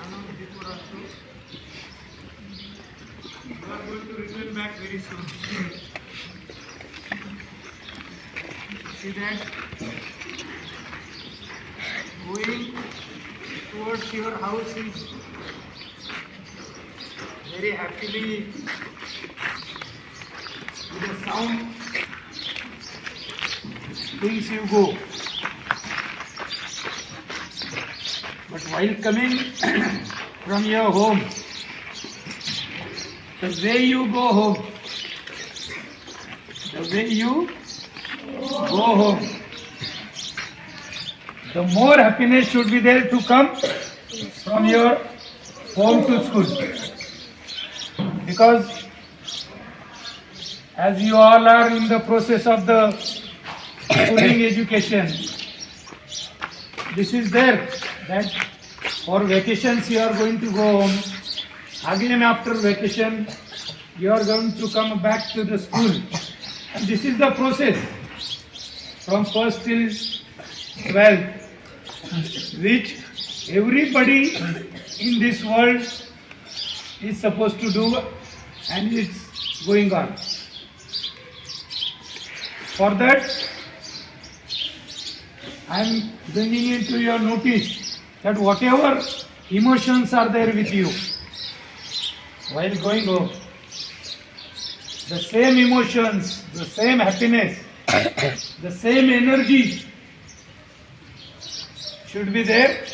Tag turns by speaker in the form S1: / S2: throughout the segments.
S1: announced before also. We are going to return back very soon. See that? Going towards your house is very happily with a sound things you go. But while coming from your home, the way you go home, the more happiness should be there to come from your home to school. Because as you all are in the process of the schooling education, this is there that for vacations you are going to go home. Again after vacation you are going to come back to the school. And this is the process from 1st till 12th, which everybody in this world is supposed to do, and it's going on. For that, I am bringing into your notice that whatever emotions are there with you while going home, the same emotions, the same happiness, the same energy should be there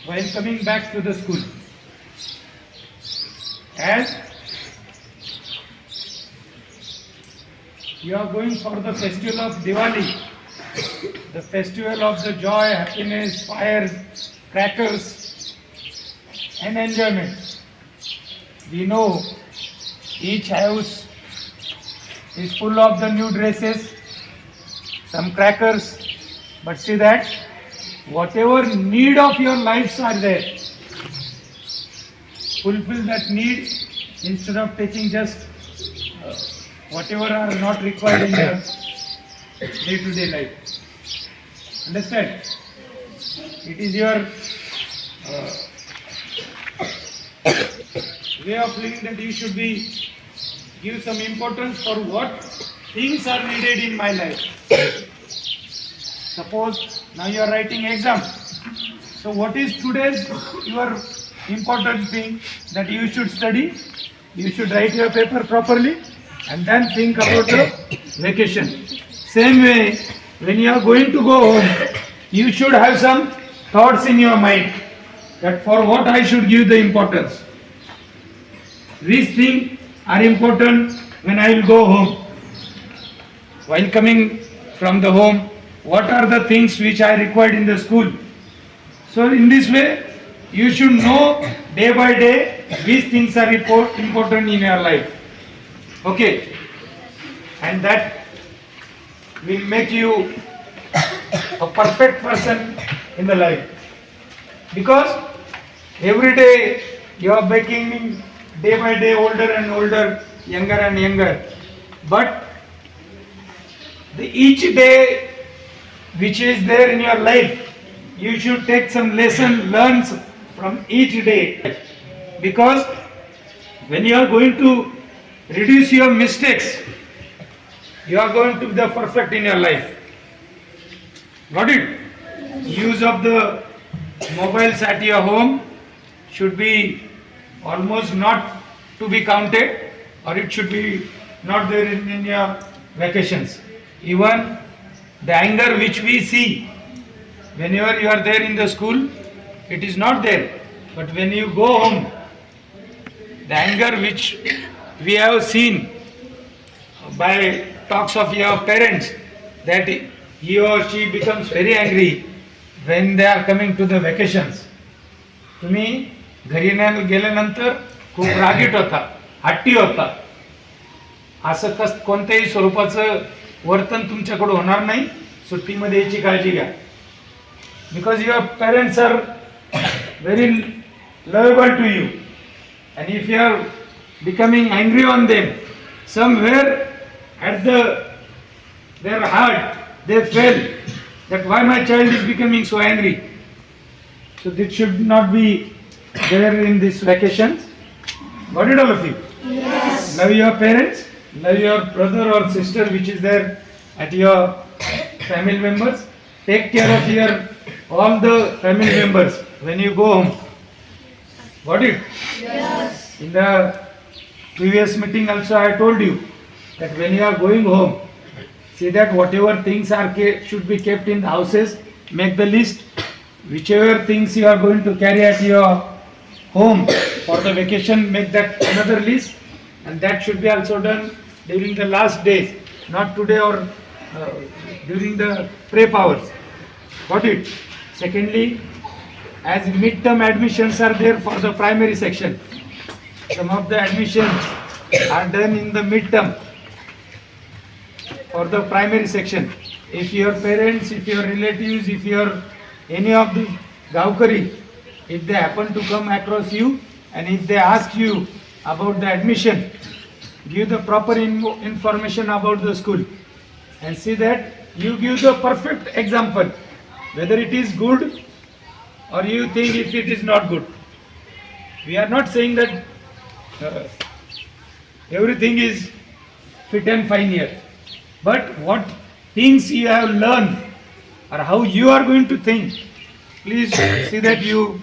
S1: while coming back to the school. As you are going for the festival of Diwali, the festival of the joy, happiness, fires, crackers, and enjoyment. We know each house is full of the new dresses, some crackers, but see that whatever need of your lives are there, fulfill that need instead of taking just whatever are not required in your day-to-day life. Understand? It is your way of living that you should be give some importance for what things are needed in my life. Suppose now you are writing exam. So what is today's your important thing that you should study? You should write your paper properly and then think about the vacation. Same way, when you are going to go home, you should have some thoughts in your mind that for what I should give the importance. These things are important when I will go home. While coming from the home, what are the things which I required in the school? So in this way, you should know day by day these things are important in your life. Okay, and that will make you a perfect person in the life. Because every day you are becoming day by day older and older, younger and younger. But each day which is there in your life, you should take some lesson learned from each day. Because when you are going to reduce your mistakes, you are going to be the perfect in your life. Got it? Use of the mobiles at your home should be almost not to be counted, or it should be not there in your vacations. Even the anger which we see whenever you are there in the school, it is not there. But when you go home, the anger which we have seen by talks of your parents, that he or she becomes very angry when they are coming to the vacations. तुम्ही घरी गेल्यानंतर खूप रागीट होता, हट्टी होता. असं कोणत्याही स्वरूपाचं वर्तन तुमच्याकडे होणार नाही. सुट्टीमध्ये याची काळजी घ्या. Because your parents are very lovable to you, and if you are becoming angry on them, somewhere at their heart they felt that why my child is becoming so angry. So this should not be there in this vacation? Got it, all of you? Yes. Love your parents, love your brother or sister which is there at your family members. Take care of your all the family members when you go home. Got it? Yes. In the previous meeting also I told you that when you are going home, see that whatever things are should be kept in the houses, make the list. Whichever things you are going to carry at your home for the vacation, make that another list, and that should be also done during the last days, not today or during the prep hours. Got it? Secondly, as midterm admissions are there for the primary section, some of the admissions are done in the midterm for the primary section. If your parents, if your relatives, if your any of the Gaukari, if they happen to come across you and if they ask you about the admission, give the proper information about the school and see that you give the perfect example, whether it is good or you think if it is not good. We are not saying that everything is fit and fine here, but what things you have learned or how you are going to think, please see that you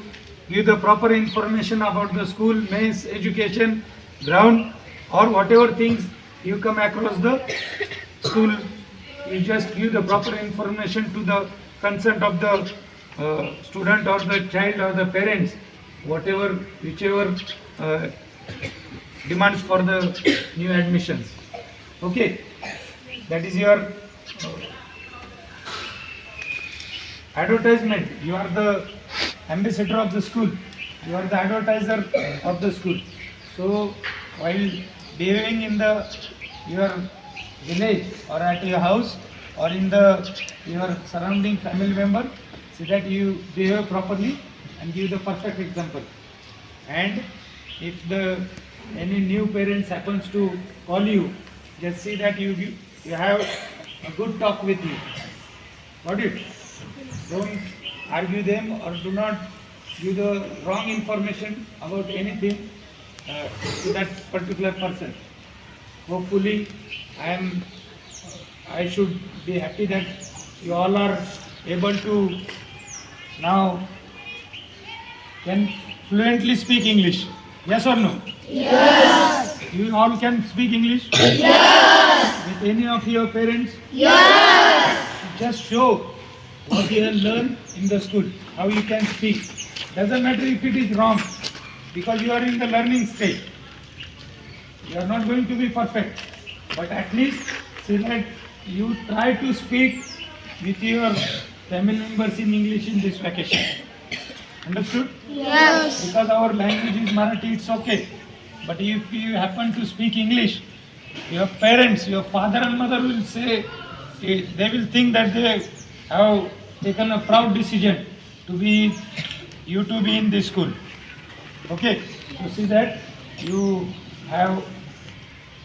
S1: give the proper information about the school, mains, education, ground, or whatever things you come across the school. You just give the proper information to the consent of the student or the child or the parents, whatever, whichever demands for the new admissions. Okay, that is your advertisement. You are the ambassador of the school. You are the advertiser of the school. So while behaving in your village or at your house or in your surrounding family member, see that you behave properly and give the perfect example. And if any new parents happens to call you, just see that you have a good talk with you. Got it? Don't argue them or do not give the wrong information about anything to that particular person. Hopefully, I should be happy that you all are able to now can fluently speak English. Yes or no? Yes. You all can speak English? Yes. With any of your parents? Yes. Just show what you have learned in the school, how you can speak. Doesn't matter if it is wrong, because you are in the learning stage. You are not going to be perfect, but at least see that you try to speak with your family members in English in this vacation. Understood? Yes. Because our language is Marathi, it's okay. But if you happen to speak English, your parents, your father and mother will say, they will think that they have taken a proud decision to be in this school. Okay, so see that you have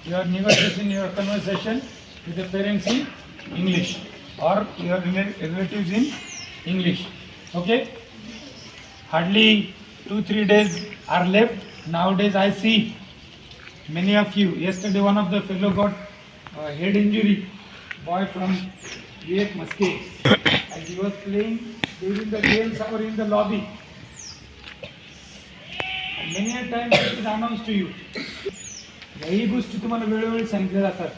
S1: your negotiation, your conversation with the parents in English or your relatives in English. Okay, hardly 2-3 days are left. Nowadays I see many of you. Yesterday one of the fellow got head injury, boy from Vivek Maske, and he was playing during the games hour in the lobby. And many a time it is announced to you. ही गोष्टी तुम्हाला वेळोवेळी सांगितल्या जातात.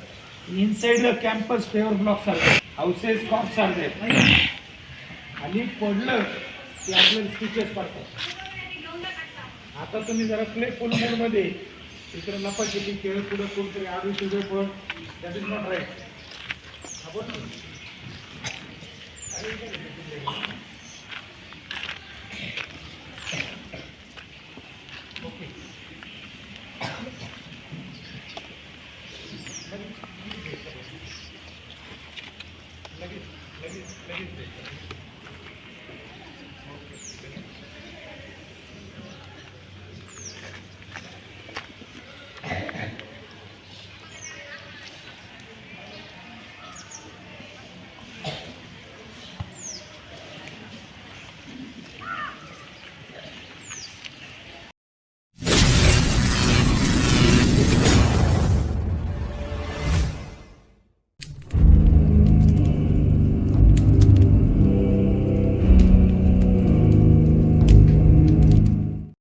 S1: Inside the campus paver blocks आहेत, houses कॉप्स आहेत. खाली पडलं की आपल्याला स्टिचेस पडतात. आता तुम्ही जरा प्लेफुल मोडमध्ये इकडे लपाछपी खेळ, पुढे कोणतरी आडू तुझे पण, दॅट इज नॉट राईट.